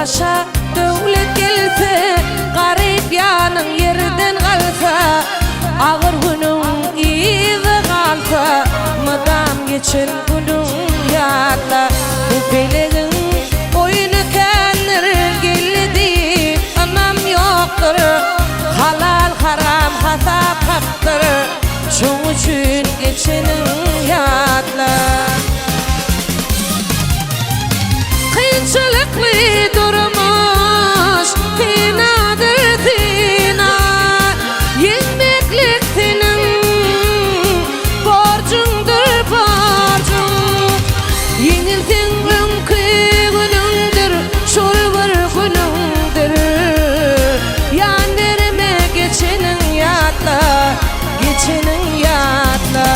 başa dövlet gelse, garip yanın yerden kalsa, ağır günün izi kalsa, mıdam geçen günün yatla. Bu beleğin oyunu kendir geldi, anam yoktur. Halal haram hasap haktır, şun üçün geçenin yatla. Kıyınçılıklı durmuş tinadır tina, yenmeklik senin borcundur borcun. Yenilsen önkü günündür, şol bir günündür. Yan verme geçenin yatla, geçenin yatla.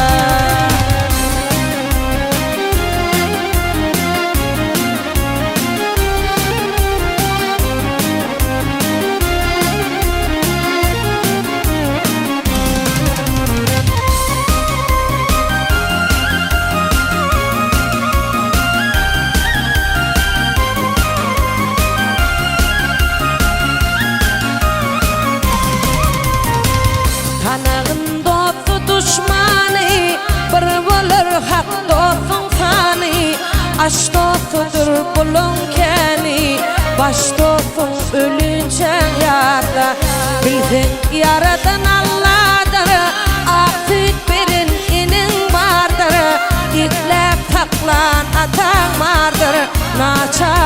Kanağın dostu düşmanı, bir bulur hak dostun sani. Aş dostudur bulun keni, baş dostun ölünçen yatla. Bilsen yaradan Allah'dır, ak süt verin inin vardır. İklep taklan atan vardır, naçar